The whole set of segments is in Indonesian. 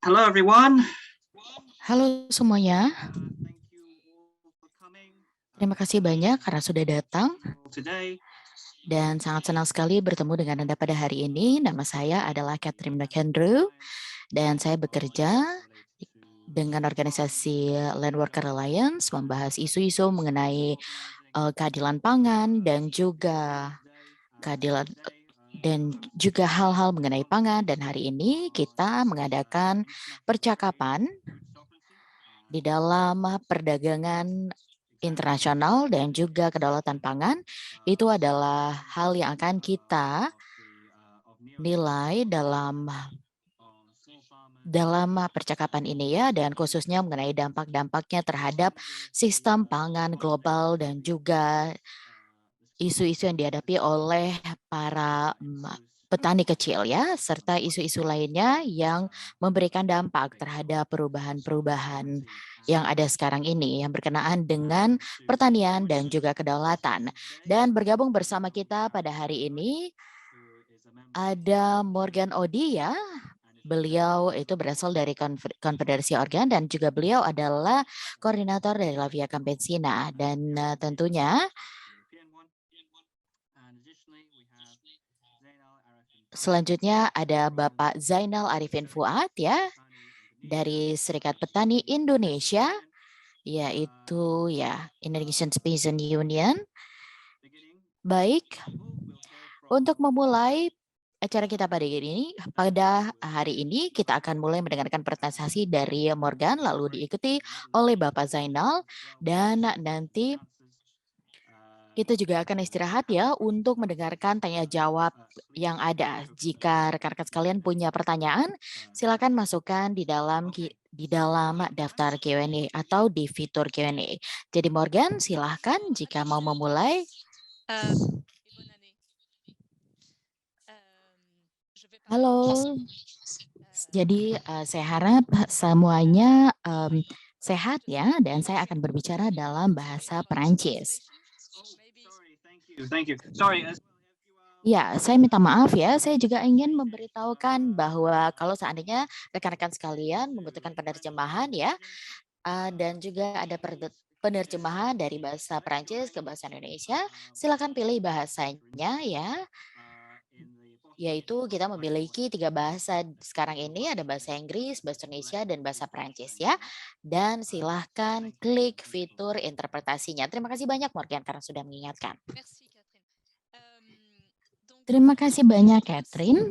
Hello everyone. Halo semuanya, Thank you all for coming. terima kasih banyak karena sudah datang Today. dan sangat senang sekali bertemu dengan Anda pada hari ini. Nama saya adalah Catherine McAndrew dan saya bekerja dengan organisasi Land Worker Alliance membahas isu-isu mengenai keadilan pangan dan juga keadilan dan juga hal-hal mengenai pangan, dan hari ini kita mengadakan percakapan di dalam perdagangan internasional dan juga kedaulatan pangan. Itu adalah hal yang akan kita nilai dalam percakapan ini ya, dan khususnya mengenai dampak-dampaknya terhadap sistem pangan global dan juga isu-isu yang dihadapi oleh para petani kecil ya, serta isu-isu lainnya yang memberikan dampak terhadap perubahan-perubahan yang ada sekarang ini yang berkenaan dengan pertanian dan juga kedaulatan. Dan bergabung bersama kita pada hari ini ada Morgan Odi ya. Beliau itu berasal dari Konfederasi Organ dan juga beliau adalah koordinator dari La Via Campesina, dan tentunya selanjutnya ada Bapak Zainal Arifin Fuad ya dari Serikat Petani Indonesia, yaitu ya Indonesian Peasant Union. Baik, untuk memulai acara kita pada hari ini kita akan mulai mendengarkan presentasi dari Morgan, lalu diikuti oleh Bapak Zainal, dan nanti kita juga akan istirahat ya untuk mendengarkan tanya jawab yang ada. Jika rekan-rekan sekalian punya pertanyaan, silakan masukkan di dalam daftar Q&A atau di fitur Q&A. Jadi Morgan, silahkan jika mau memulai. Halo. Jadi saya harap semuanya sehat ya, dan saya akan berbicara dalam bahasa Perancis. Thank you. Sorry. Ya, saya minta maaf ya. Saya juga ingin memberitahukan bahwa kalau seandainya rekan-rekan sekalian membutuhkan penerjemahan ya, dan juga ada penerjemahan dari bahasa Perancis ke bahasa Indonesia, silakan pilih bahasanya ya. Yaitu kita memiliki 3 bahasa sekarang ini, ada bahasa Inggris, bahasa Indonesia, dan bahasa Perancis ya. Dan silahkan klik fitur interpretasinya. Terima kasih banyak Morgan karena sudah mengingatkan. Terima kasih banyak Catherine.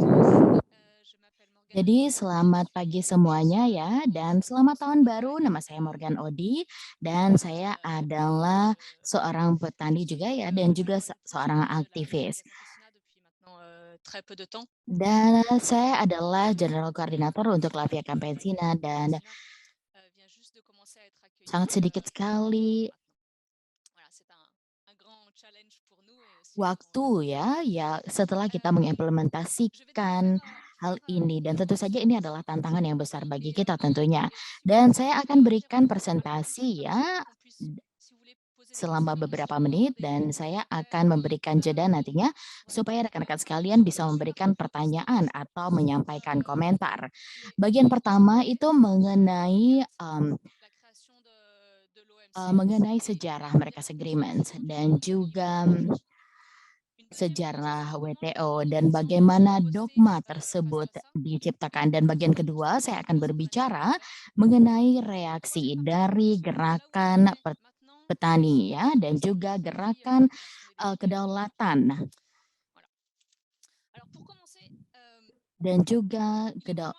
Jadi selamat pagi semuanya ya, dan selamat tahun baru. Nama saya Morgan Odi dan saya adalah seorang petani juga ya, dan juga seorang aktivis. Dan saya adalah General Coordinator untuk La Via Campesina, dan sangat sedikit sekali waktu ya setelah kita mengimplementasikan hal ini, dan tentu saja ini adalah tantangan yang besar bagi kita tentunya. Dan saya akan berikan presentasi ya selama beberapa menit, dan saya akan memberikan jeda nantinya supaya rekan-rekan sekalian bisa memberikan pertanyaan atau menyampaikan komentar. Bagian pertama itu mengenai sejarah Mercosur Agreement dan juga sejarah WTO dan bagaimana dogma tersebut diciptakan. Dan bagian kedua saya akan berbicara mengenai reaksi dari gerakan petani ya, dan juga gerakan kedaulatan dan juga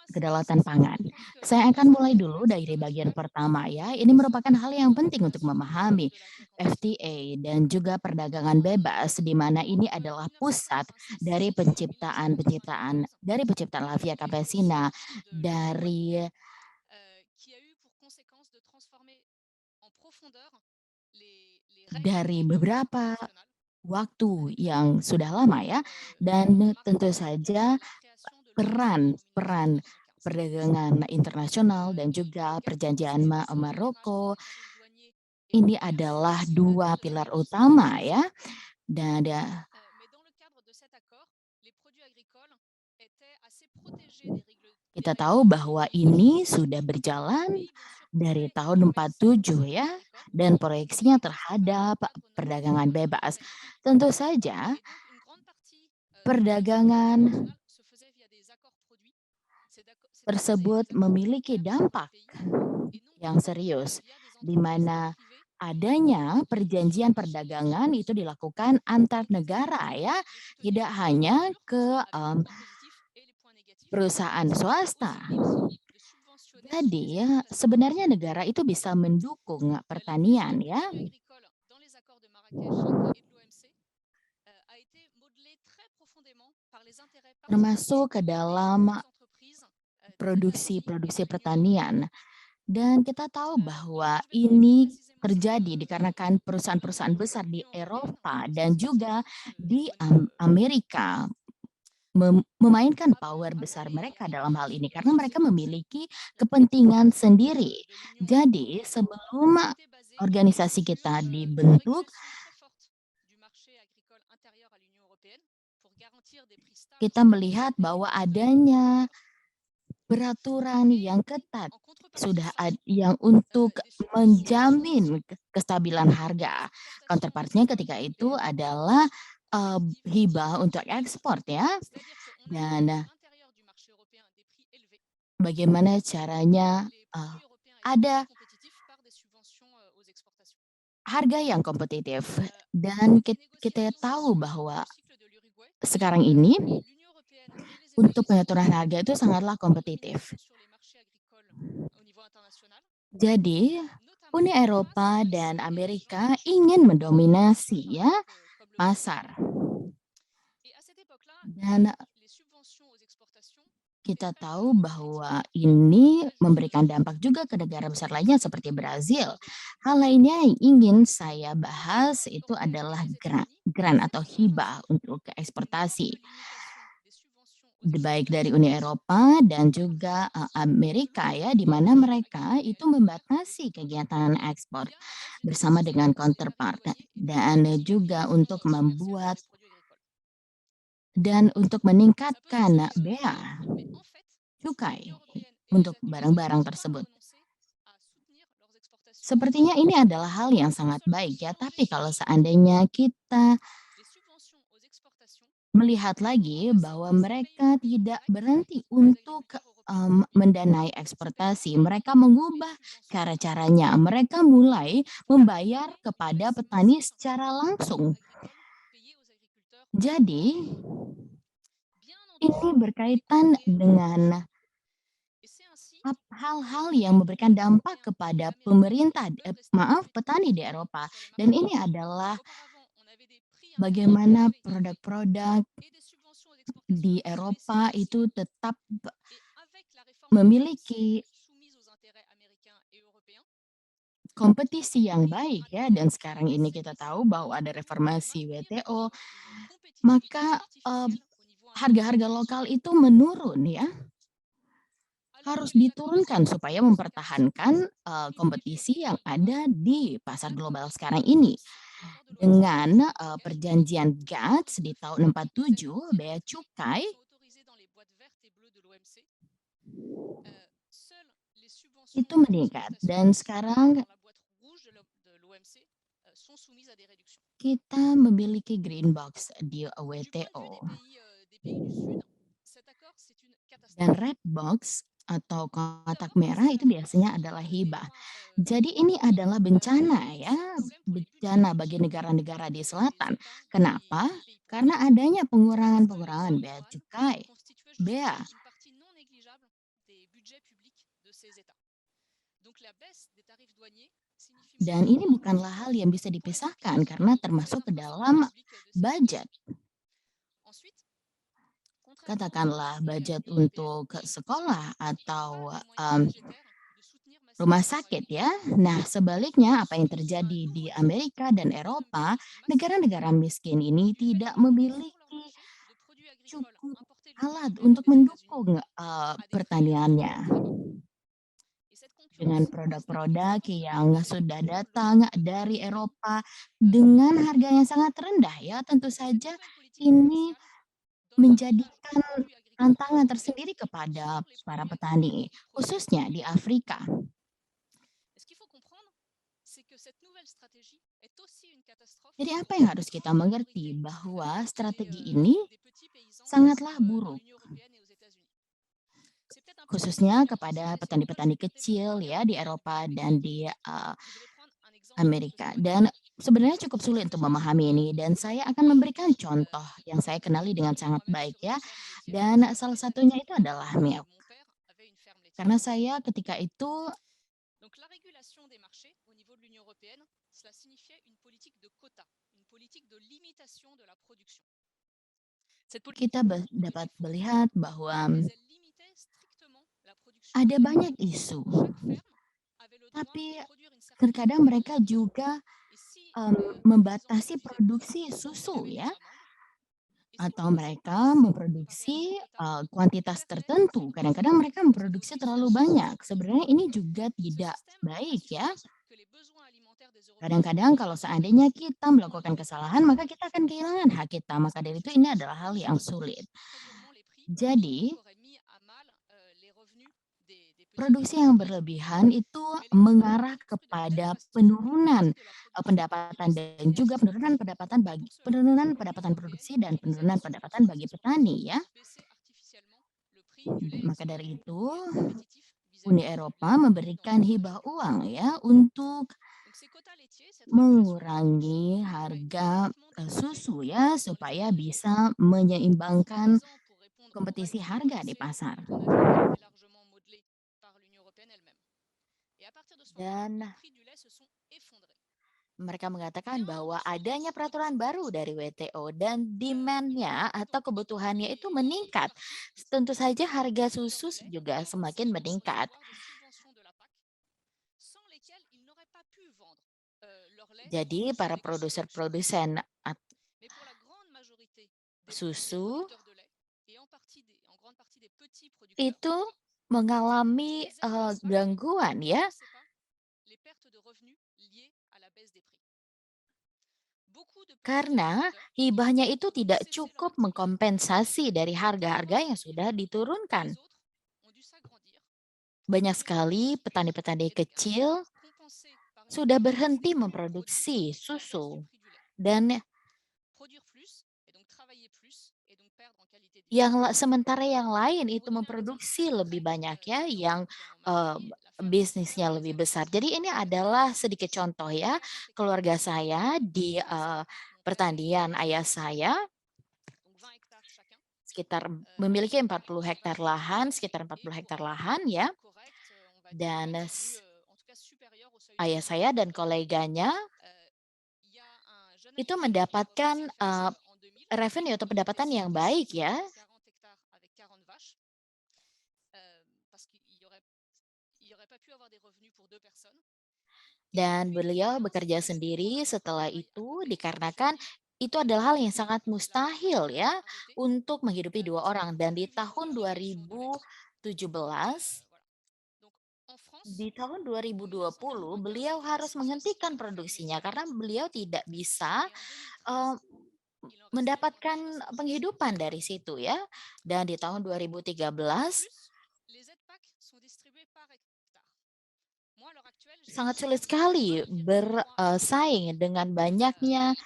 kedaulatan pangan. Saya akan mulai dulu dari bagian pertama ya. Ini merupakan hal yang penting untuk memahami FTA dan juga perdagangan bebas, di mana ini adalah pusat dari penciptaan La Via Campesina dari beberapa waktu yang sudah lama ya, dan tentu saja peran perdagangan internasional dan juga perjanjian Maroko ini adalah 2 pilar utama ya. Dan Kita tahu bahwa ini sudah berjalan dari tahun 47 ya, dan proyeksinya terhadap perdagangan bebas. Tentu saja perdagangan tersebut memiliki dampak yang serius, di mana adanya perjanjian perdagangan itu dilakukan antar negara ya, tidak hanya ke perusahaan swasta. Jadi sebenarnya negara itu bisa mendukung pertanian ya. Termasuk ke dalam produksi pertanian. Dan kita tahu bahwa ini terjadi dikarenakan perusahaan-perusahaan besar di Eropa dan juga di Amerika memainkan power besar mereka dalam hal ini karena mereka memiliki kepentingan sendiri. Jadi sebelum organisasi kita dibentuk, kita melihat bahwa adanya peraturan yang ketat yang untuk menjamin kestabilan harga. Counterpartnya ketika itu adalah hibah untuk ekspor ya. Dan bagaimana caranya ada harga yang kompetitif. Dan kita tahu bahwa sekarang ini untuk pengaturan harga itu sangatlah kompetitif. Jadi, Uni Eropa dan Amerika ingin mendominasi ya pasar. Dan kita tahu bahwa ini memberikan dampak juga ke negara besar lainnya seperti Brazil. Hal lainnya yang ingin saya bahas itu adalah grant atau hibah untuk eksportasi. Baik dari Uni Eropa dan juga Amerika ya, di mana mereka itu membatasi kegiatan ekspor bersama dengan counterpart dan juga untuk membuat dan untuk meningkatkan bea cukai untuk barang-barang tersebut. Sepertinya ini adalah hal yang sangat baik ya, tapi kalau seandainya kita melihat lagi bahwa mereka tidak berhenti untuk mendanai eksportasi, mereka mengubah cara-caranya, mereka mulai membayar kepada petani secara langsung. Jadi, ini berkaitan dengan hal-hal yang memberikan dampak kepada petani di Eropa. Dan ini adalah bagaimana produk-produk di Eropa itu tetap memiliki kompetisi yang baik ya, dan sekarang ini kita tahu bahwa ada reformasi WTO, maka harga-harga lokal itu menurun ya. Harus diturunkan supaya mempertahankan kompetisi yang ada di pasar global sekarang ini. Dengan perjanjian GATS di tahun 47, bea cukai itu meningkat dan sekarang kita memiliki green box di WTO. Dan red box atau kotak merah itu biasanya adalah hibah. Jadi ini adalah bencana ya, bencana bagi negara-negara di selatan. Kenapa? Karena adanya pengurangan bea cukai, bea. Dan ini bukanlah hal yang bisa dipisahkan karena termasuk ke dalam budget. Katakanlah budget untuk sekolah atau rumah sakit ya. Nah, sebaliknya apa yang terjadi di Amerika dan Eropa, negara-negara miskin ini tidak memiliki cukup alat untuk mendukung pertaniannya. Dengan produk-produk yang sudah datang dari Eropa dengan harga yang sangat rendah ya, tentu saja ini menjadikan tantangan tersendiri kepada para petani, khususnya di Afrika. Jadi apa yang harus kita mengerti bahwa strategi ini sangatlah buruk, khususnya kepada petani-petani kecil ya di Eropa dan di Amerika. Dan sebenarnya cukup sulit untuk memahami ini dan saya akan memberikan contoh yang saya kenali dengan sangat baik ya. Dan salah satunya itu adalah milk. Karena saya ketika itu kita dapat melihat bahwa ada banyak isu, tapi terkadang mereka juga membatasi produksi susu ya, atau mereka memproduksi kuantitas tertentu. Kadang-kadang mereka memproduksi terlalu banyak. Sebenarnya ini juga tidak baik ya. Kadang-kadang kalau seandainya kita melakukan kesalahan, maka kita akan kehilangan hak kita. Maka dari itu ini adalah hal yang sulit. Jadi, produksi yang berlebihan itu mengarah kepada penurunan pendapatan dan juga penurunan pendapatan produksi dan penurunan pendapatan bagi petani ya. Maka dari itu Uni Eropa memberikan hibah uang ya untuk mengurangi harga susu ya supaya bisa menyeimbangkan kompetisi harga di pasar. Dan mereka mengatakan bahwa adanya peraturan baru dari WTO dan demand-nya atau kebutuhannya itu meningkat. Tentu saja harga susu juga semakin meningkat. Jadi para produsen susu itu mengalami gangguan ya. Karena hibahnya itu tidak cukup mengkompensasi dari harga-harga yang sudah diturunkan. Banyak sekali petani-petani kecil sudah berhenti memproduksi susu dan sementara yang lain itu memproduksi lebih banyak ya, yang bisnisnya lebih besar. Jadi ini adalah sedikit contoh ya, keluarga saya di pertanian ayah saya sekitar memiliki 40 hektar lahan, sekitar 40 hektar lahan ya. Dan ayah saya dan koleganya itu mendapatkan revenue atau pendapatan yang baik ya. Dan beliau bekerja sendiri setelah itu dikarenakan itu adalah hal yang sangat mustahil ya untuk menghidupi dua orang. Dan di tahun 2017, di tahun 2020 beliau harus menghentikan produksinya karena beliau tidak bisa mendapatkan penghidupan dari situ ya. Dan di tahun 2013 sangat sulit sekali bersaing dengan banyaknya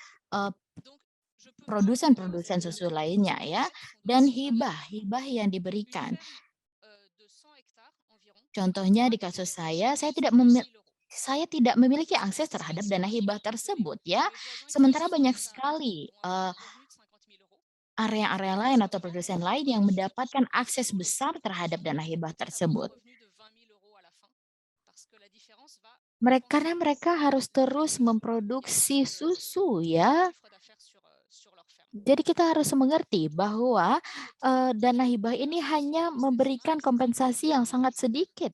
produsen-produsen susu lainnya ya, dan hibah yang diberikan. Contohnya di kasus saya tidak memiliki akses terhadap dana hibah tersebut ya. Sementara banyak sekali area-area lain atau produsen lain yang mendapatkan akses besar terhadap dana hibah tersebut. Karena mereka harus terus memproduksi susu ya. Jadi kita harus mengerti bahwa dana hibah ini hanya memberikan kompensasi yang sangat sedikit.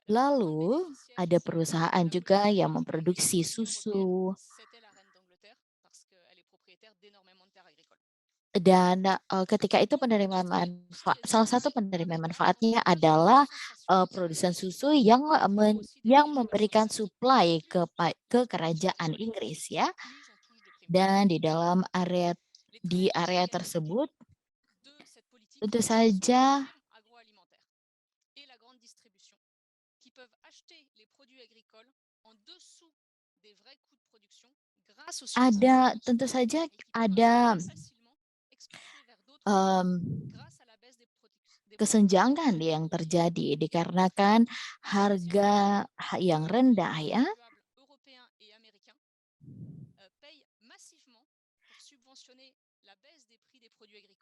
Lalu ada perusahaan juga yang memproduksi susu. Dan ketika itu salah satu penerima manfaatnya adalah produsen susu yang memberikan supply ke kerajaan Inggris ya. Dan di dalam area tersebut tentu saja tentu saja ada kesenjangan yang terjadi dikarenakan harga yang rendah ya.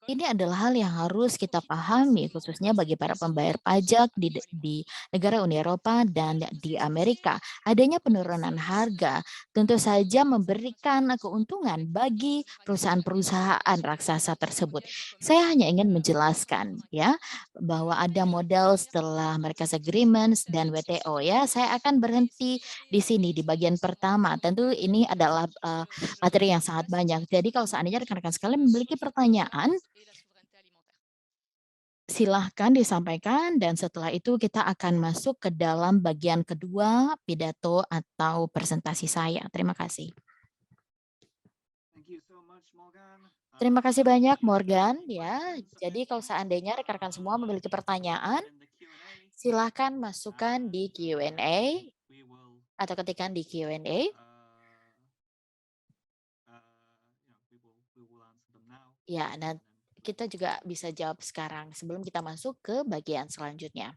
Ini adalah hal yang harus kita pahami khususnya bagi para pembayar pajak di negara Uni Eropa dan di Amerika. Adanya penurunan harga tentu saja memberikan keuntungan bagi perusahaan-perusahaan raksasa tersebut. Saya hanya ingin menjelaskan ya bahwa ada model setelah Mercosur Agreements dan WTO ya. Saya akan berhenti di sini di bagian pertama. Tentu ini adalah materi yang sangat banyak. Jadi kalau seandainya rekan-rekan sekalian memiliki pertanyaan, silahkan disampaikan dan setelah itu kita akan masuk ke dalam bagian kedua pidato atau presentasi saya. Terima kasih. Terima kasih banyak Morgan ya. Jadi kalau seandainya rekan-rekan semua memiliki pertanyaan, silahkan masukkan di Q&A atau ketikkan di Q&A. Ya, nanti kita juga bisa jawab sekarang sebelum kita masuk ke bagian selanjutnya.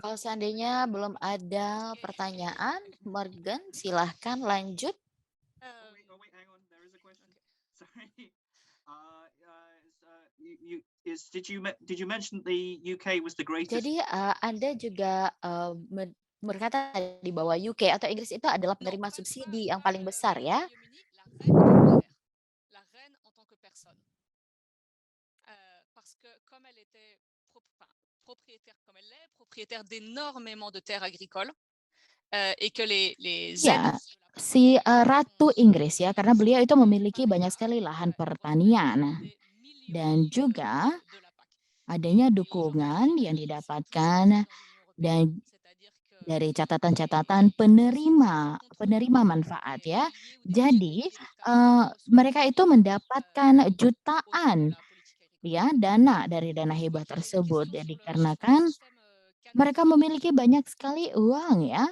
Kalau seandainya belum ada pertanyaan, Morgan, silahkan lanjut. Jadi Anda juga berkata di bahwa UK atau Inggris itu adalah penerima subsidi yang paling besar ya? Ya, si Ratu Inggris ya, karena beliau itu memiliki banyak sekali lahan pertanian dan juga adanya dukungan yang didapatkan dan dari catatan-catatan penerima manfaat ya. Jadi mereka itu mendapatkan jutaan ya dana dari dana hibah tersebut. Jadi dikarenakan mereka memiliki banyak sekali uang ya.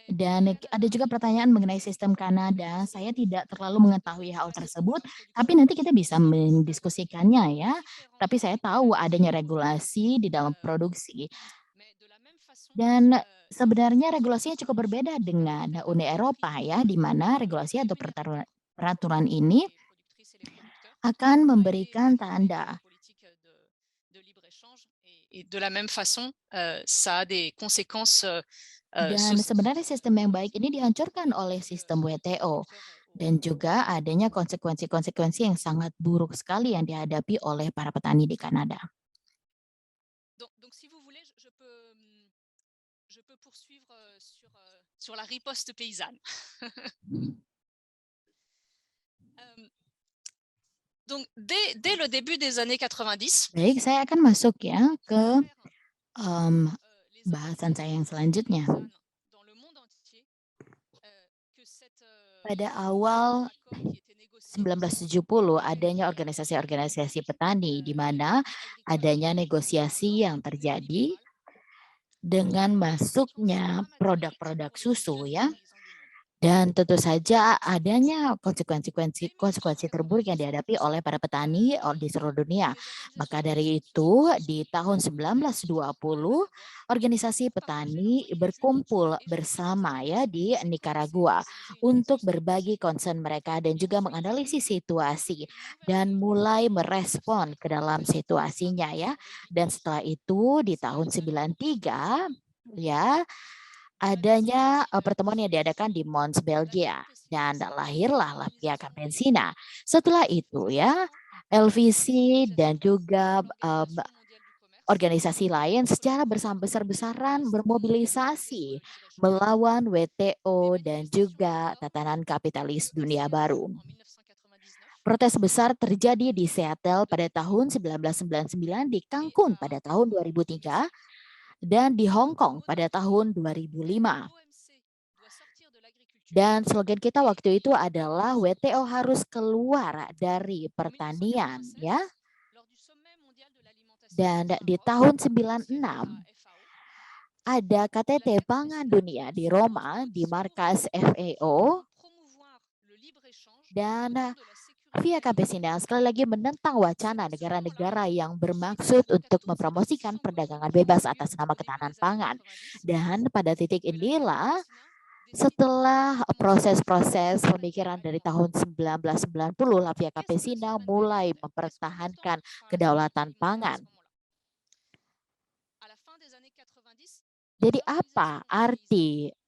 Dan ada juga pertanyaan mengenai sistem Kanada. Saya tidak terlalu mengetahui hal tersebut, tapi nanti kita bisa mendiskusikannya ya. Tapi saya tahu adanya regulasi di dalam produksi. Dan sebenarnya regulasinya cukup berbeda dengan Uni Eropa ya, di mana regulasi atau peraturan ini akan memberikan tanda. Dan sebenarnya sistem yang baik ini dihancurkan oleh sistem WTO dan juga adanya konsekuensi-konsekuensi yang sangat buruk sekali yang dihadapi oleh para petani di Kanada. Baik, saya akan masuk ya ke bahasan saya yang selanjutnya. Pada awal 1970 adanya organisasi-organisasi petani di mana adanya negosiasi yang terjadi dengan masuknya produk-produk susu ya. Dan tentu saja adanya konsekuensi terburuk yang dihadapi oleh para petani di seluruh dunia. Maka dari itu di tahun 1920 organisasi petani berkumpul bersama ya di Nicaragua untuk berbagi concern mereka dan juga menganalisis situasi dan mulai merespon ke dalam situasinya ya. Dan setelah itu di tahun 93 ya adanya pertemuan yang diadakan di Mons, Belgia, dan lahirlah Via Campesina. Setelah itu ya, LVC dan juga organisasi lain secara besar-besaran bermobilisasi melawan WTO dan juga tatanan kapitalis dunia baru. Protes besar terjadi di Seattle pada tahun 1999, di Cancun pada tahun 2003, dan di Hong Kong pada tahun 2005. Dan slogan kita waktu itu adalah WTO harus keluar dari pertanian, ya. Dan di tahun 96 ada KTT Pangan Dunia di Roma di markas FAO, dan Via Campesina sekali lagi menentang wacana negara-negara yang bermaksud untuk mempromosikan perdagangan bebas atas nama ketahanan pangan. Dan pada titik inilah setelah proses-proses pemikiran dari tahun 1990, La Via Campesina mulai mempertahankan kedaulatan pangan. Jadi apa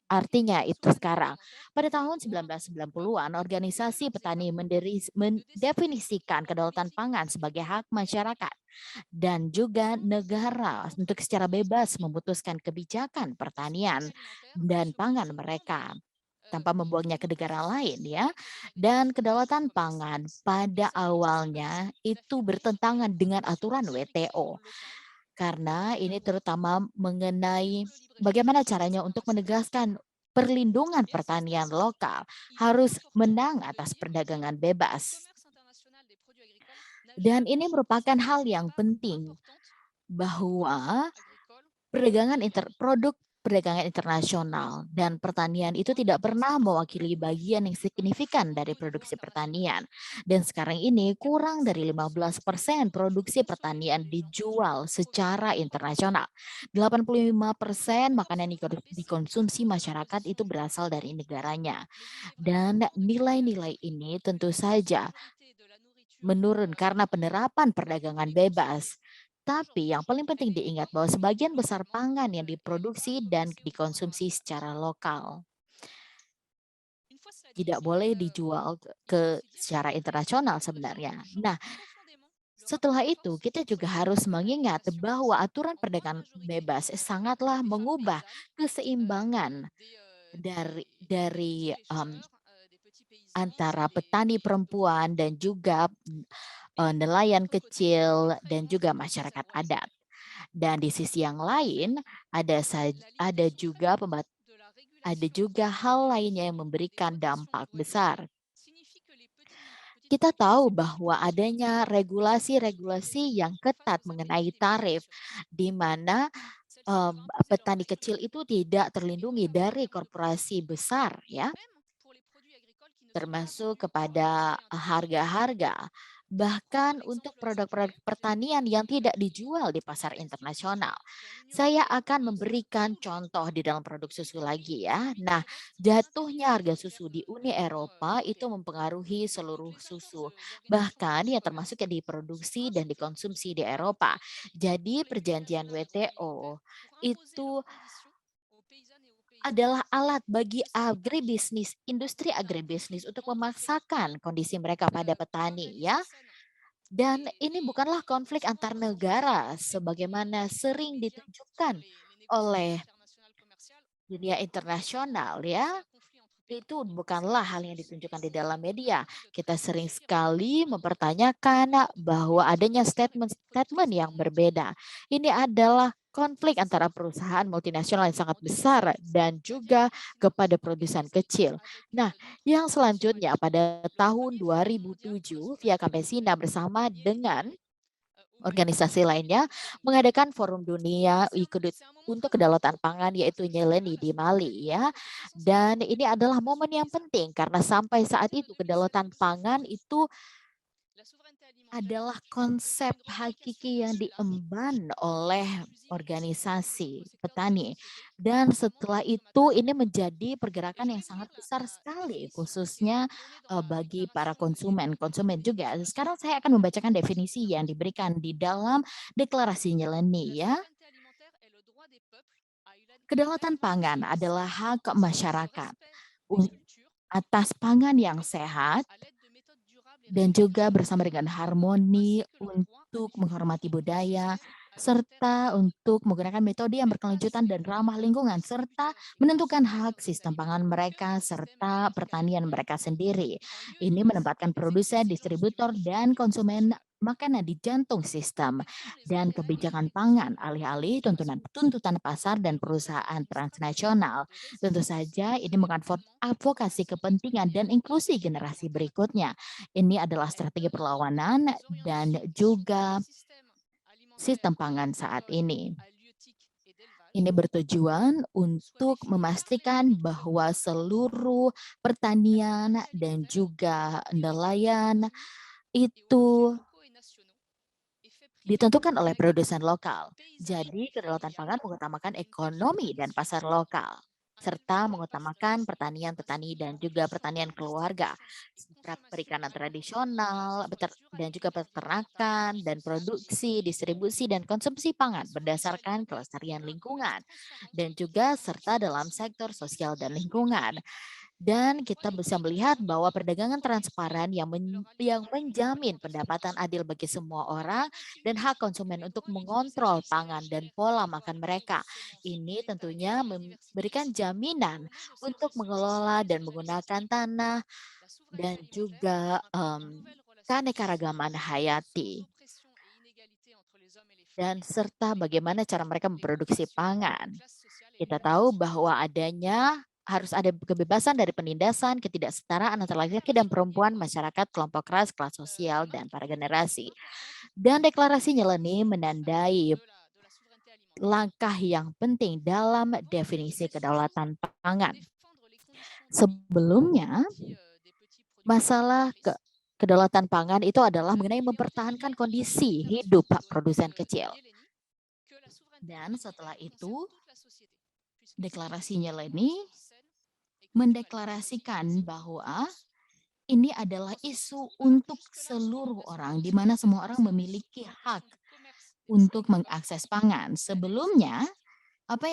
artinya itu sekarang? Pada tahun 1990-an, organisasi petani mendefinisikan kedaulatan pangan sebagai hak masyarakat dan juga negara untuk secara bebas memutuskan kebijakan pertanian dan pangan mereka tanpa membuangnya ke negara lain, ya. Dan kedaulatan pangan pada awalnya itu bertentangan dengan aturan WTO. Karena ini terutama mengenai bagaimana caranya untuk menegaskan perlindungan pertanian lokal harus menang atas perdagangan bebas. Dan ini merupakan hal yang penting bahwa produk perdagangan internasional dan pertanian itu tidak pernah mewakili bagian yang signifikan dari produksi pertanian. Dan sekarang ini kurang dari 15% produksi pertanian dijual secara internasional. 85% makanan yang dikonsumsi masyarakat itu berasal dari negaranya. Dan nilai-nilai ini tentu saja menurun karena penerapan perdagangan bebas. Tapi yang paling penting diingat bahwa sebagian besar pangan yang diproduksi dan dikonsumsi secara lokal tidak boleh dijual ke secara internasional sebenarnya. Nah, setelah itu kita juga harus mengingat bahwa aturan perdagangan bebas sangatlah mengubah keseimbangan dari antara petani perempuan dan juga nelayan kecil dan juga masyarakat adat. Dan di sisi yang lain ada juga hal lainnya yang memberikan dampak besar. Kita tahu bahwa adanya regulasi-regulasi yang ketat mengenai tarif, di mana petani kecil itu tidak terlindungi dari korporasi besar, ya, termasuk kepada harga-harga, bahkan untuk produk-produk pertanian yang tidak dijual di pasar internasional. Saya akan memberikan contoh di dalam produk susu lagi, ya. Nah, jatuhnya harga susu di Uni Eropa itu mempengaruhi seluruh susu, bahkan yang termasuk yang diproduksi dan dikonsumsi di Eropa. Jadi perjanjian WTO itu adalah alat bagi agribisnis, industri agribisnis untuk memaksakan kondisi mereka pada petani, ya. Dan ini bukanlah konflik antar negara sebagaimana sering ditunjukkan oleh dunia internasional, ya. Itu bukanlah hal yang ditunjukkan di dalam media. Kita sering sekali mempertanyakan bahwa adanya statement-statement yang berbeda. Ini adalah konflik antara perusahaan multinasional yang sangat besar dan juga kepada produsen kecil. Nah, yang selanjutnya pada tahun 2007, Via Campesina bersama dengan organisasi lainnya mengadakan forum dunia untuk kedaulatan pangan, yaitu Nyeleni di Mali, ya. Dan ini adalah momen yang penting karena sampai saat itu kedaulatan pangan itu adalah konsep hakiki yang diemban oleh organisasi petani. Dan setelah itu ini menjadi pergerakan yang sangat besar sekali, khususnya bagi para konsumen juga. Sekarang saya akan membacakan definisi yang diberikan di dalam deklarasi Nyeleni, ya. Kedaulatan pangan adalah hak masyarakat atas pangan yang sehat dan juga bersama dengan harmoni untuk menghormati budaya serta untuk menggunakan metode yang berkelanjutan dan ramah lingkungan, serta menentukan hak sistem pangan mereka, serta pertanian mereka sendiri. Ini menempatkan produsen, distributor, dan konsumen makanan di jantung sistem dan kebijakan pangan alih-alih tuntutan pasar dan perusahaan transnasional. Tentu saja ini mengadvokasi kepentingan dan inklusi generasi berikutnya. Ini adalah strategi perlawanan dan juga sistem pangan saat ini. Ini bertujuan untuk memastikan bahwa seluruh pertanian dan juga nelayan itu ditentukan oleh produsen lokal. Jadi, kedaulatan pangan mengutamakan ekonomi dan pasar lokal, serta mengutamakan pertanian petani dan juga pertanian keluarga, perikanan tradisional, dan juga peternakan, dan produksi, distribusi, dan konsumsi pangan berdasarkan kelestarian lingkungan, dan juga serta dalam sektor sosial dan lingkungan. Dan kita bisa melihat bahwa perdagangan transparan yang menjamin pendapatan adil bagi semua orang dan hak konsumen untuk mengontrol pangan dan pola makan mereka. Ini tentunya memberikan jaminan untuk mengelola dan menggunakan tanah dan juga keanekaragaman hayati dan serta bagaimana cara mereka memproduksi pangan. Kita tahu bahwa harus ada kebebasan dari penindasan, ketidaksetaraan antara laki-laki dan perempuan, masyarakat, kelompok ras, kelas sosial, dan para generasi. Dan deklarasi Nyeleni menandai langkah yang penting dalam definisi kedaulatan pangan. Sebelumnya, masalah kedaulatan pangan itu adalah mengenai mempertahankan kondisi hidup produsen kecil. Dan setelah itu, deklarasi Nyeleni mendeklarasikan bahwa ini adalah isu untuk seluruh orang, di mana semua orang memiliki hak untuk mengakses pangan. Sebelumnya, apa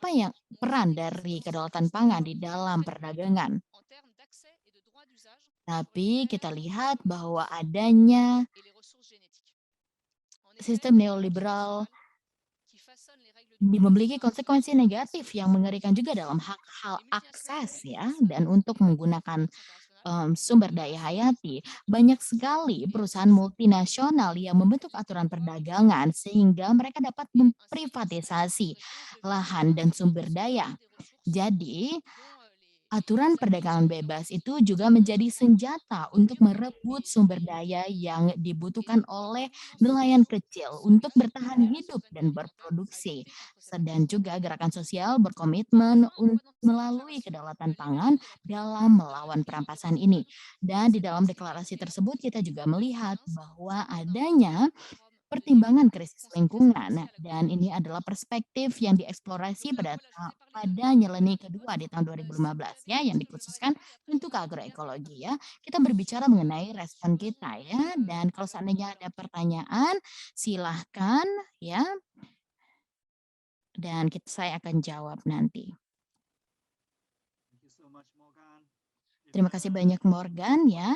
yang peran dari kedaulatan pangan di dalam perdagangan? Tapi kita lihat bahwa adanya sistem neoliberal memiliki konsekuensi negatif yang mengerikan juga dalam hal akses ya, dan untuk menggunakan sumber daya hayati. Banyak sekali perusahaan multinasional yang membentuk aturan perdagangan sehingga mereka dapat memprivatisasi lahan dan sumber daya. Jadi, aturan perdagangan bebas itu juga menjadi senjata untuk merebut sumber daya yang dibutuhkan oleh nelayan kecil untuk bertahan hidup dan berproduksi. Dan juga gerakan sosial berkomitmen melalui kedaulatan pangan dalam melawan perampasan ini. Dan di dalam deklarasi tersebut kita juga melihat bahwa adanya pertimbangan krisis lingkungan dan ini adalah perspektif yang dieksplorasi pada Nyeleni kedua di tahun 2015 ya yang dikhususkan untuk agroekologi ya. Kita berbicara mengenai respon kita ya dan kalau seandainya ada pertanyaan silahkan ya dan saya akan jawab nanti. Terima kasih banyak Morgan ya.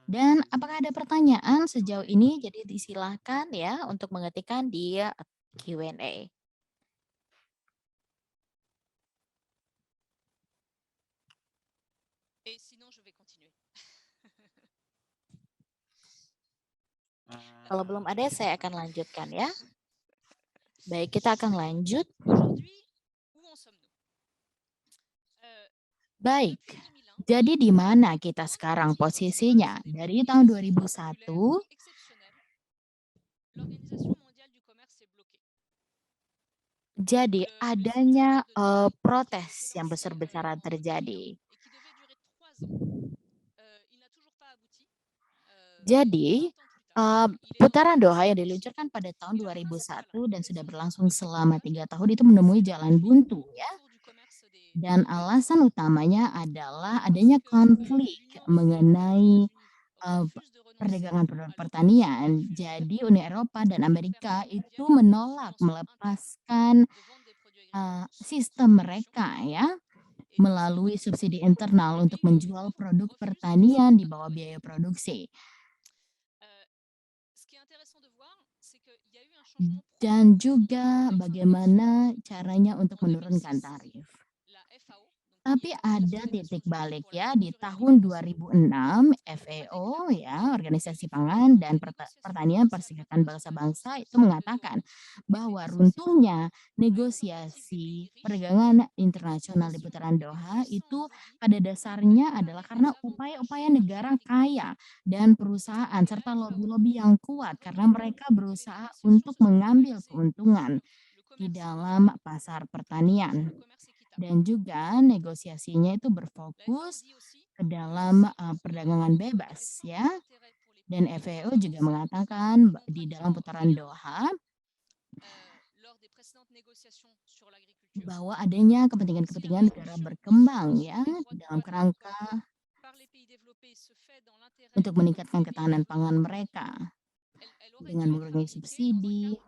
Dan apakah ada pertanyaan sejauh ini? Jadi disilahkan ya untuk mengetikkan di Q&A. Kalau belum ada, saya akan lanjutkan ya. Baik, kita akan lanjut. Baik, jadi di mana kita sekarang posisinya? Dari tahun 2001, jadi adanya protes yang besar-besaran terjadi. Jadi, putaran Doha yang diluncurkan pada tahun 2001 dan sudah berlangsung selama 3 tahun itu menemui jalan buntu ya. Dan alasan utamanya adalah adanya konflik mengenai perdagangan produk pertanian. Jadi Uni Eropa dan Amerika itu menolak melepaskan sistem mereka ya melalui subsidi internal untuk menjual produk pertanian di bawah biaya produksi. dan juga bagaimana caranya untuk menurunkan tarif. Tapi ada titik balik ya, di tahun 2006 FAO ya, Organisasi Pangan dan Pertanian Perserikatan Bangsa-Bangsa itu mengatakan bahwa runtuhnya negosiasi perdagangan internasional di putaran Doha itu pada dasarnya adalah karena upaya-upaya negara kaya dan perusahaan serta lobi-lobi yang kuat karena mereka berusaha untuk mengambil keuntungan di dalam pasar pertanian. Dan juga negosiasinya itu berfokus ke dalam perdagangan bebas ya. Dan FAO juga mengatakan di dalam putaran Doha bahwa adanya kepentingan-kepentingan negara berkembang ya dalam kerangka untuk meningkatkan ketahanan pangan mereka dengan mengurangi subsidi.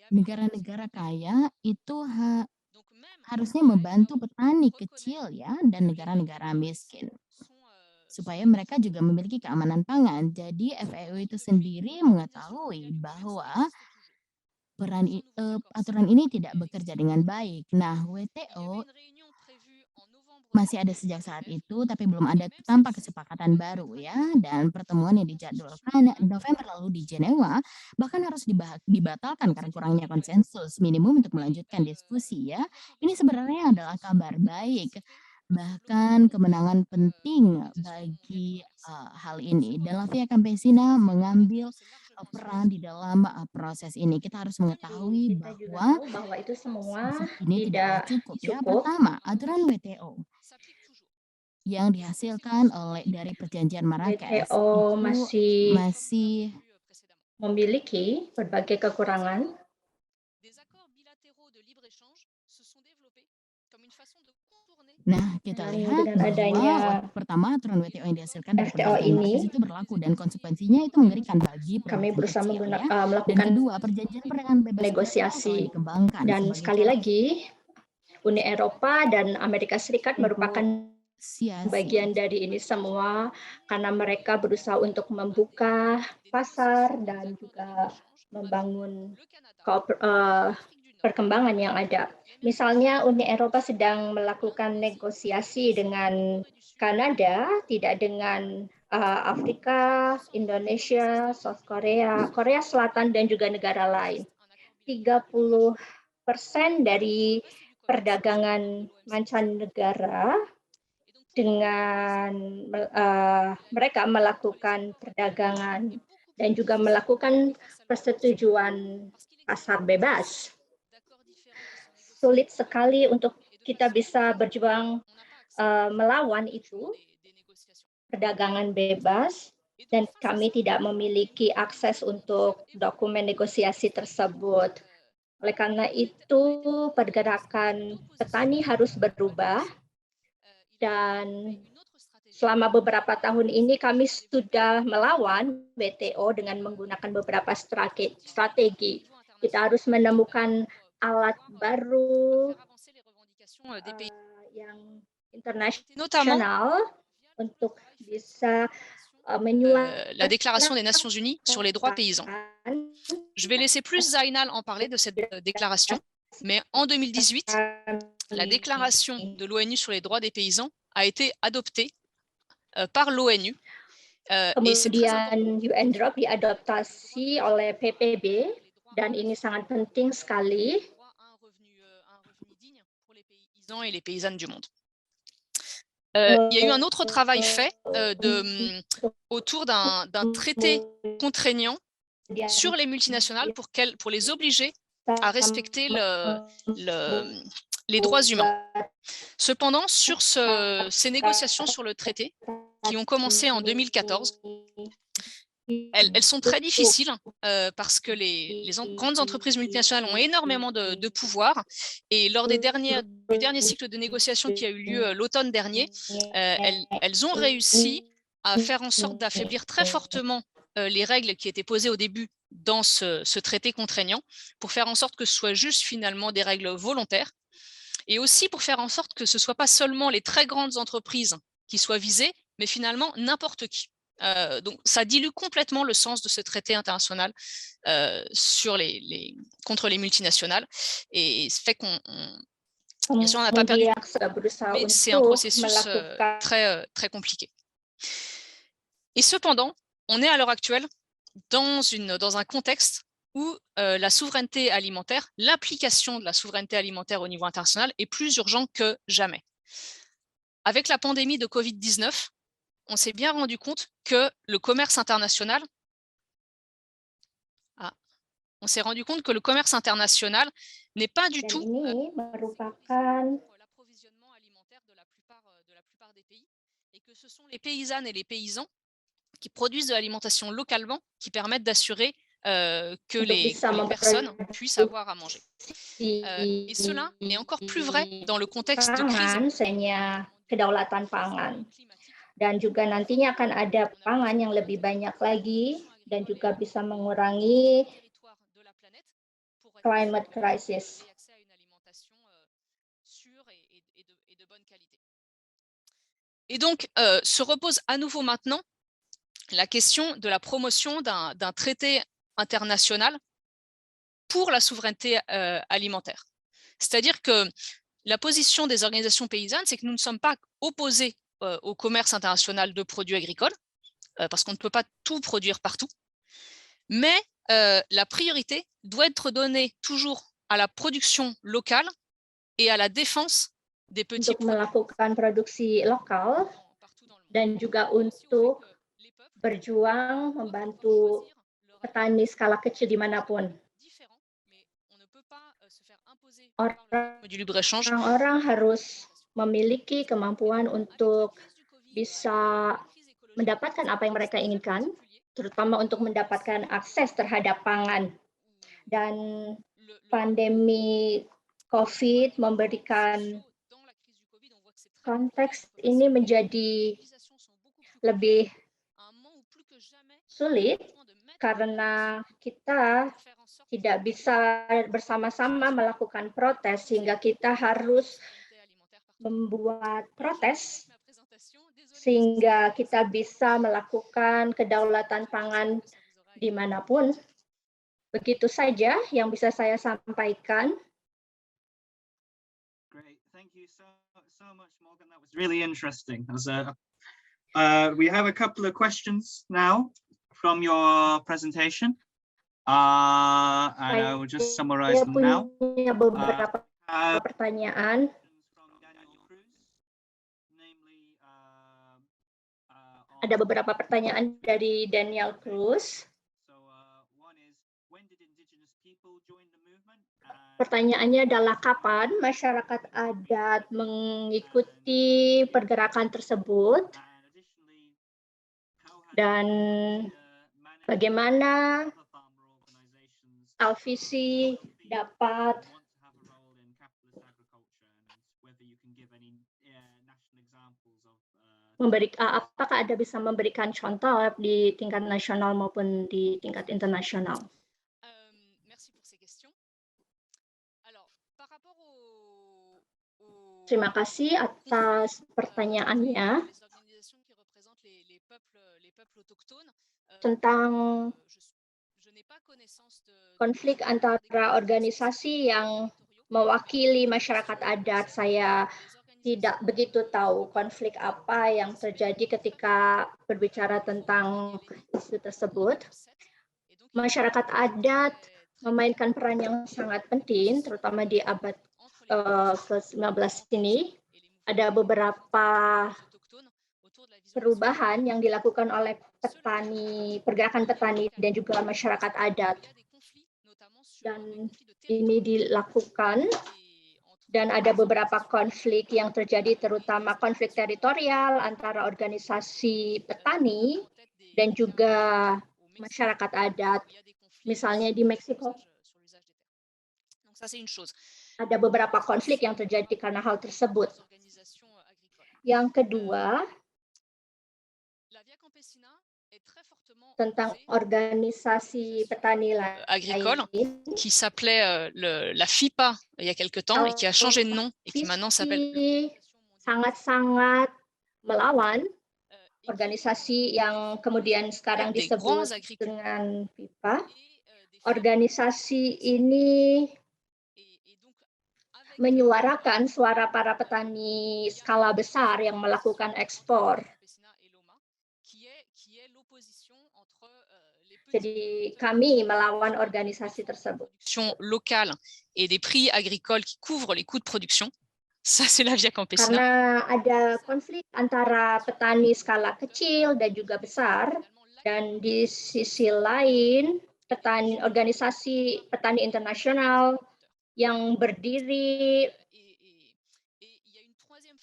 Negara-negara kaya itu harusnya membantu petani kecil ya dan negara-negara miskin supaya mereka juga memiliki keamanan pangan. Jadi FAO itu sendiri mengetahui bahwa aturan ini tidak bekerja dengan baik. Nah, WTO masih ada sejak saat itu, tapi belum ada tanpa kesepakatan baru ya. Dan pertemuan yang dijadwalkan November lalu di Jenewa bahkan harus dibatalkan karena kurangnya konsensus minimum untuk melanjutkan diskusi ya. Ini sebenarnya adalah kabar baik, bahkan kemenangan penting bagi hal ini. Dan Lavia Campesina mengambil peran di dalam proses ini. Kita harus mengetahui Kita juga bahwa tahu bahwa itu semua ini tidaklah tidak cukup ya. cukup. Pertama, aturan WTO yang dihasilkan dari perjanjian Marrakesh WTO itu masih memiliki berbagai kekurangan. Nah, kita lihat dengan adanya bahwa pertama aturan WTO yang dihasilkan dari FTO perjanjian ini, Marrakesh itu berlaku dan konsekuensinya itu mengerikan bagi kami produsen berusaha kecil ya. Dan melakukan kedua, perjanjian perdagangan bebas itu telah negosiasi. dikembangkan Dan sebagai sekali cara lagi, Uni Eropa dan Amerika Serikat merupakan bagian dari ini semua karena mereka berusaha untuk membuka pasar dan juga membangun perkembangan yang ada. Misalnya Uni Eropa sedang melakukan negosiasi dengan Kanada, tidak dengan Afrika, Indonesia, South Korea, Korea Selatan dan juga negara lain. 30% dari perdagangan mancanegara dengan mereka melakukan perdagangan dan juga melakukan persetujuan pasar bebas. Sulit sekali untuk kita bisa berjuang melawan itu, perdagangan bebas, dan kami tidak memiliki akses untuk dokumen negosiasi tersebut. Oleh karena itu, pergerakan petani harus berubah, dan selama beberapa tahun ini kami sudah melawan WTO dengan menggunakan beberapa strategi. Kita harus menemukan alat baru yang internasional untuk bisa la Déclaration des Nations Unies sur les droits paysans. Je vais laisser plus Zainal en parler de cette déclaration, mais en 2018, la déclaration de l'ONU sur les droits des paysans a été adoptée par l'ONU. Kemudian UNDROP diadoptasi oleh PPB dan ini sangat penting sekali. Et les paysannes du monde. Il y a eu un autre travail fait autour d'un traité contraignant sur les multinationales pour les obliger à respecter les droits humains. Cependant, sur ces négociations sur le traité, qui ont commencé en 2014, elles sont très difficiles parce que les grandes entreprises multinationales ont énormément de pouvoir et lors du dernier cycle de négociations qui a eu lieu l'automne dernier, elles ont réussi à faire en sorte d'affaiblir très fortement les règles qui étaient posées au début dans ce traité contraignant pour faire en sorte que ce soit juste finalement des règles volontaires et aussi pour faire en sorte que ce ne soit pas seulement les très grandes entreprises qui soient visées, mais finalement n'importe qui. Donc, ça dilue complètement le sens de ce traité international contre les multinationales et ça fait qu'on bien sûr, on n'a pas perdu, mais c'est un processus très compliqué. Et cependant, on est à l'heure actuelle dans un contexte où la souveraineté alimentaire, l'application de la souveraineté alimentaire au niveau international est plus urgent que jamais. Avec la pandémie de Covid-19, on s'est bien rendu compte que le commerce international n'est pas du tout l'approvisionnement alimentaire de la plupart des pays et que ce sont les paysannes et les paysans qui produisent de l'alimentation localement qui permettent d'assurer que les personnes puissent avoir à manger. Et cela est encore plus vrai dans le contexte de crise kedaulatan pangan. Dan juga nantinya akan ada pangan yang lebih banyak lagi dan juga bisa mengurangi climate crisis. Et donc, se repose à nouveau maintenant la question de la promotion d'un traité international pour la souveraineté alimentaire. C'est-à-dire que la position des organisations paysannes, c'est que nous ne sommes pas opposés au commerce international de produits agricoles, parce qu'on ne peut pas tout produire partout, mais la priorité doit être donnée toujours à la production locale et à la défense des petits untuk melakukan produksi lokal dan juga untuk berjuang membantu petani skala kecil dimanapun. Orang-orang harus memiliki kemampuan untuk bisa mendapatkan apa yang mereka inginkan, terutama untuk mendapatkan akses terhadap pangan. Dan pandemi COVID memberikan konteks ini menjadi lebih sulit karena kita tidak bisa bersama-sama melakukan protes sehingga kita harus membuat protes sehingga kita bisa melakukan kedaulatan pangan dimanapun. Begitu saja yang bisa saya sampaikan. Great, thank you so much, Morgan. That was really interesting. We have a couple of questions now from your presentation, and I will just summarize them now. Beberapa pertanyaan. Ada beberapa pertanyaan dari Daniel Cruz. Pertanyaannya adalah kapan masyarakat adat mengikuti pergerakan tersebut dan bagaimana Alvisi dapat apakah Anda bisa memberikan contoh di tingkat nasional maupun di tingkat internasional? Terima kasih atas pertanyaannya tentang konflik antara organisasi yang mewakili masyarakat adat. Saya tidak begitu tahu konflik apa yang terjadi ketika berbicara tentang isu tersebut. Masyarakat adat memainkan peran yang sangat penting, terutama di abad ke-19 ini. Ada beberapa perubahan yang dilakukan oleh petani, pergerakan petani dan juga masyarakat adat. Dan ini dilakukan dan ada beberapa konflik yang terjadi, terutama konflik teritorial antara organisasi petani dan juga masyarakat adat. Misalnya di Meksiko, ada beberapa konflik yang terjadi karena hal tersebut. Yang kedua, tentang organisasi petani agricole qui s'appelait la FIPA il y a quelque temps et qui a changé de nom et qui maintenant s'appelle sangat-sangat melawan organisasi yang kemudian sekarang des grands disebut agriculteurs dengan PIPA. et des Organisasi ini et donc avec menyuarakan suara para petani skala besar yang melakukan ekspor. Campesina et Loma, qui est l'opposition entre les petits Jadi kami melawan organisasi tersebut. productions locales et des prix agricoles qui couvrent les coûts de production. Ça, c'est la Via Campesina. Karena ada konflik antara petani skala kecil dan juga besar, dan di sisi lain organisasi petani internasional yang berdiri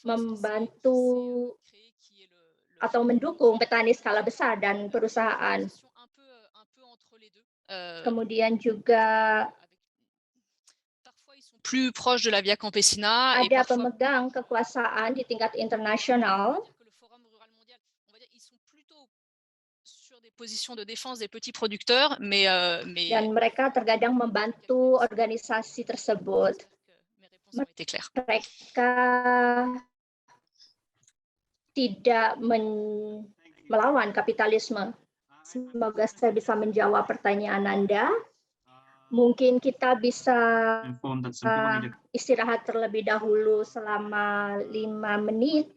membantu atau mendukung petani skala besar dan perusahaan. Kemudian juga plus proche de la Via Campesina et ada parfois pemegang kekuasaan di tingkat internasional que le Forum Rural Mondial, on va dire, ils sont plutôt sur des positions de défense des petits producteurs, mais dan mereka terkadang membantu organisasi tersebut. mes réponses ont été claires. Mereka tidak melawan kapitalisme. Semoga saya bisa menjawab pertanyaan Anda. Mungkin kita bisa Informed that some people needed istirahat terlebih dahulu selama 5 menit,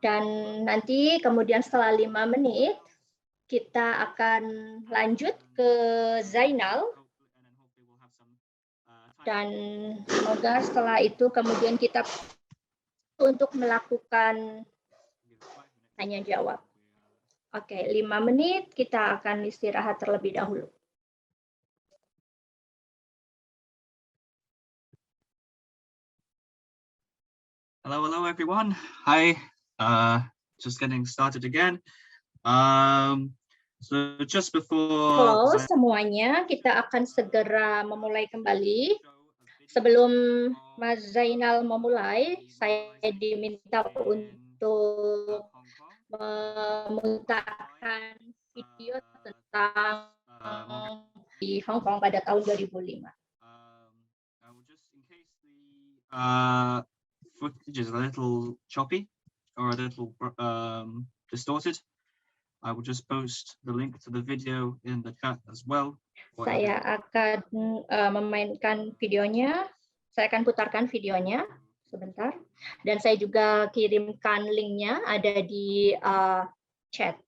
dan nanti kemudian setelah 5 menit kita akan lanjut ke Zainal, dan semoga setelah itu kemudian kita untuk melakukan tanya jawab. Oke, 5 menit kita akan istirahat terlebih dahulu. Hello, everyone. Hi. Just getting started again. So just before Halo semuanya, kita akan segera memulai kembali. Sebelum Mas Zainal memulai, saya diminta untuk memutarkan video tentang di Hong Kong pada tahun 2005. Footage is a little choppy or a little distorted, I will just post the link to the video in the chat as well. Saya akan memainkan videonya, saya akan putarkan videonya sebentar, dan saya juga kirimkan linknya ada di chat.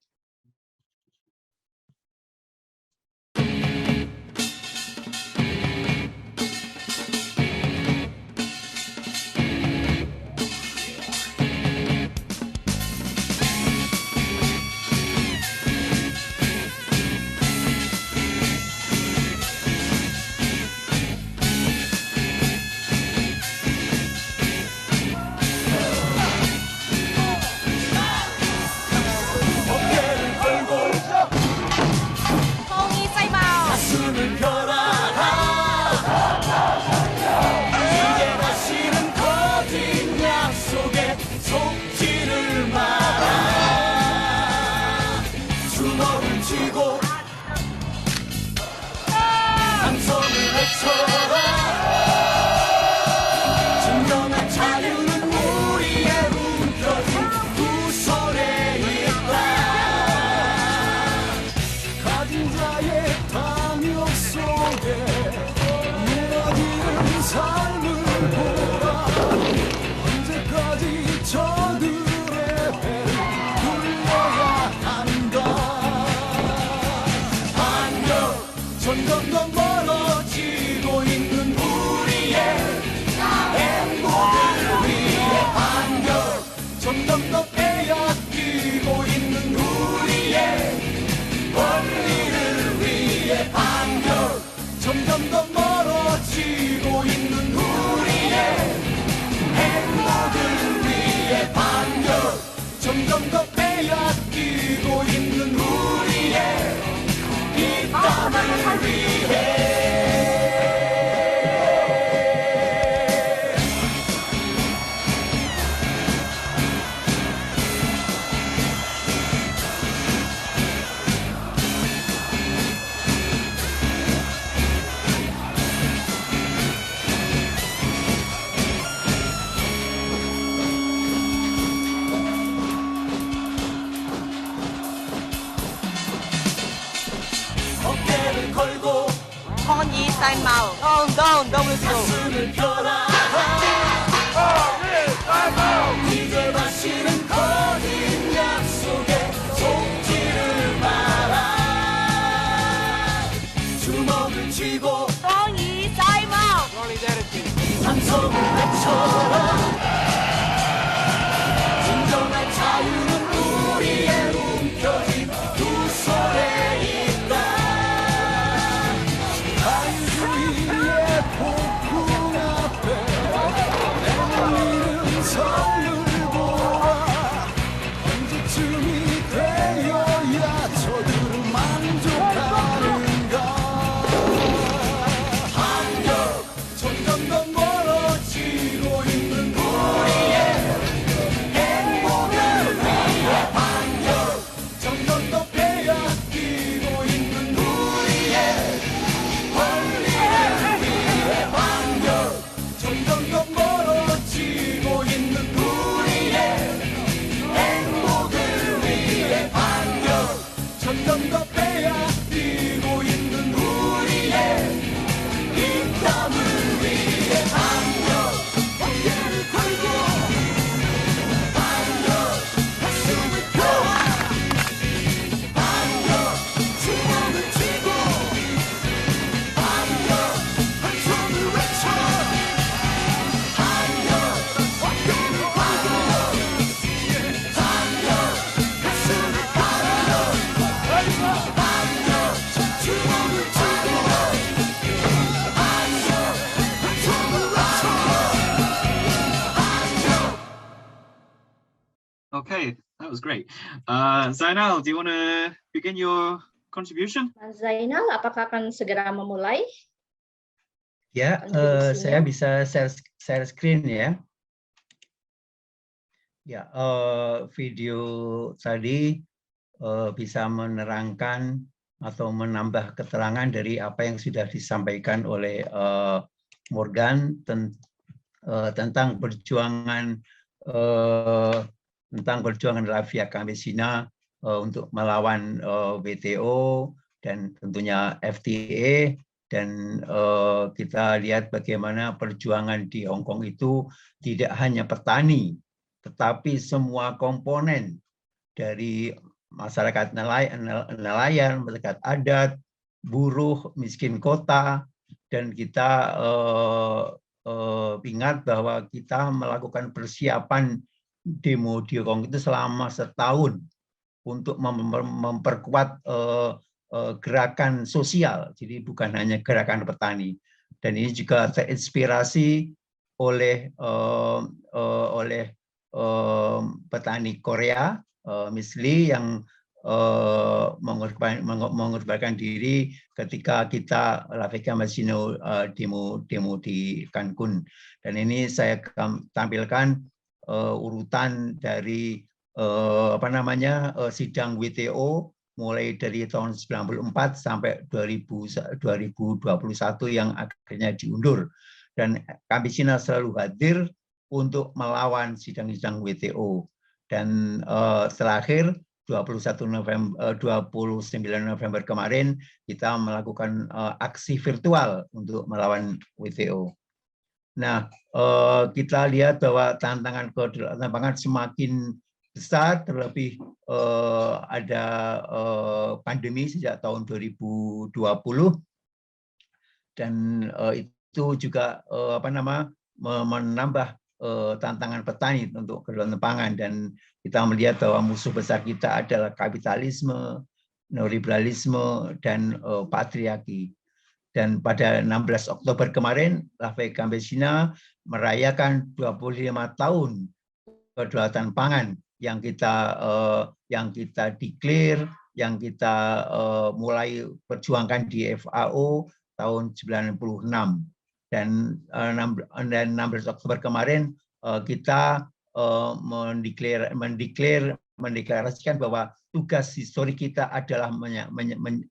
걸고 honey sign mouth. Down, 가슴을 펴라. 이제 다시는 거짓 약속에 속지를 마라. 주먹을 쥐고 honey sign mouth. 함성을 외쳐라. 진정한 자유는 우리의 움켜쥔 두 손에 있다. 자유주의의 폭풍 앞에 내몰리는 선을 보아. 언제쯤이 되어야 저들은 만족하는가. 한결 점점 더 멀어지고 있는 우리의 행복을 위해. 한결 점점 더 빼앗기고 있는 우리의 권리를 위해. 한결 점점 더 멀어지고 있는 우리의 행복을 위해. 한결 점점 더 빼앗기고 있는 우리의 인감을 위해. 한결 어깨를 걸고 한결 가슴을 펴라. 한결 주먹을 쥐고 한결 함성을 외쳐. 한결 어깨를 걸고 한결 가슴을 펴라. 한결 주먹을 쥐고 한결 함성을 외쳐. Okay, that was great. Zainal, do you want to begin your contribution? Mas Zainal, apakah akan segera memulai? Ya, Kontribusinya. saya bisa share screen ya. Ya, video tadi bisa menerangkan atau menambah keterangan dari apa yang sudah disampaikan oleh Morgan tentang perjuangan Lavia Campesina untuk melawan WTO dan tentunya FTA. Dan kita lihat bagaimana perjuangan di Hong Kong itu tidak hanya petani, tetapi semua komponen dari masyarakat nelayan, masyarakat adat, buruh, miskin kota, dan kita ingat bahwa kita melakukan persiapan demo di Hong Kong itu selama setahun untuk memperkuat gerakan sosial, jadi bukan hanya gerakan petani. Dan ini juga terinspirasi oleh petani Korea, Miss Lee, yang mengorbankan diri ketika kita Lavia Campesina demo di Cancun. Dan ini saya tampilkan urutan dari sidang WTO mulai dari tahun 94 sampai 2021 yang akhirnya diundur. Dan Campesina selalu hadir untuk melawan sidang-sidang WTO. Dan terakhir 29 November kemarin kita melakukan aksi virtual untuk melawan WTO. Nah, kita lihat bahwa tantangan semakin besar, terlebih ada pandemi sejak tahun 2020, dan itu juga menambah tantangan petani untuk kedaulatan pangan. Dan kita melihat bahwa musuh besar kita adalah kapitalisme, neoliberalisme, dan patriarki. Dan pada 16 Oktober kemarin, Lavia Campesina merayakan 25 tahun kedaulatan pangan yang kita declare, yang kita mulai perjuangkan di FAO tahun 96. Dan 16 Oktober kemarin kita mendeklarasikan bahwa tugas histori kita adalah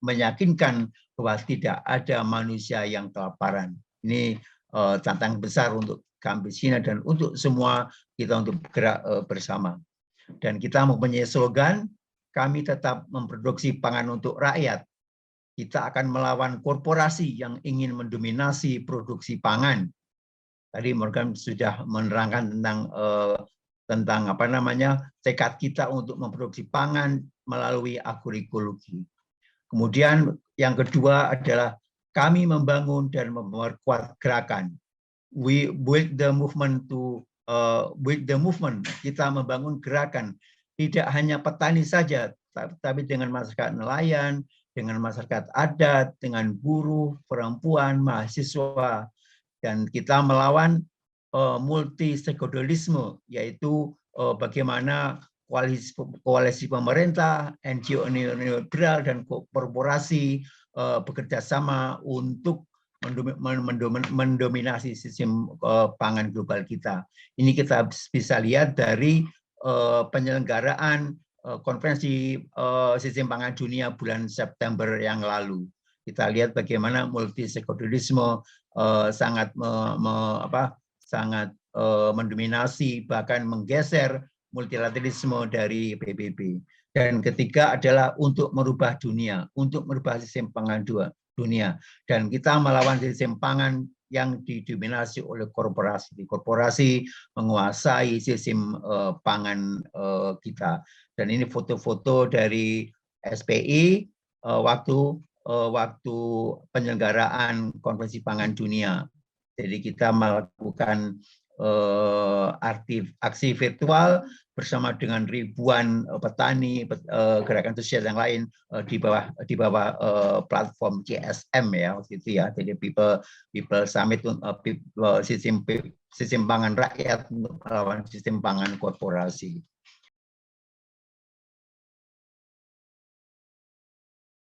meyakinkan bahwa tidak ada manusia yang kelaparan. Ini tantangan besar untuk Campesina dan untuk semua kita untuk bergerak bersama. Dan kita mempunyai slogan, kami tetap memproduksi pangan untuk rakyat. kita akan melawan korporasi yang ingin mendominasi produksi pangan. Tadi Morgan sudah menerangkan tentang apa namanya tekad kita untuk memproduksi pangan melalui agroekologi. Kemudian yang kedua adalah kami membangun dan memperkuat gerakan. We build the movement kita membangun gerakan tidak hanya petani saja, tapi dengan masyarakat nelayan, dengan masyarakat adat, dengan buruh, perempuan, mahasiswa, dan kita melawan multi stakeholderisme, yaitu bagaimana koalisi pemerintah, NGO neoliberal dan korporasi bekerja sama untuk mendominasi sistem pangan global kita. Ini kita bisa lihat dari penyelenggaraan konferensi sistem pangan dunia bulan September yang lalu. Kita lihat bagaimana multi stakeholderisme sangat mendominasi, bahkan menggeser multilateralisme dari PBB. Dan ketiga adalah untuk merubah dunia, untuk merubah sistem pangan dunia. Dan kita melawan sistem pangan yang didominasi oleh korporasi. Korporasi menguasai sistem pangan kita. Dan ini foto-foto dari SPI waktu penyelenggaraan konferensi pangan dunia. Jadi kita melakukan aksi virtual bersama dengan ribuan petani, gerakan sosial yang lain di bawah platform CSM ya waktu itu ya. Jadi People Summit sistem pangan rakyat untuk melawan sistem pangan korporasi.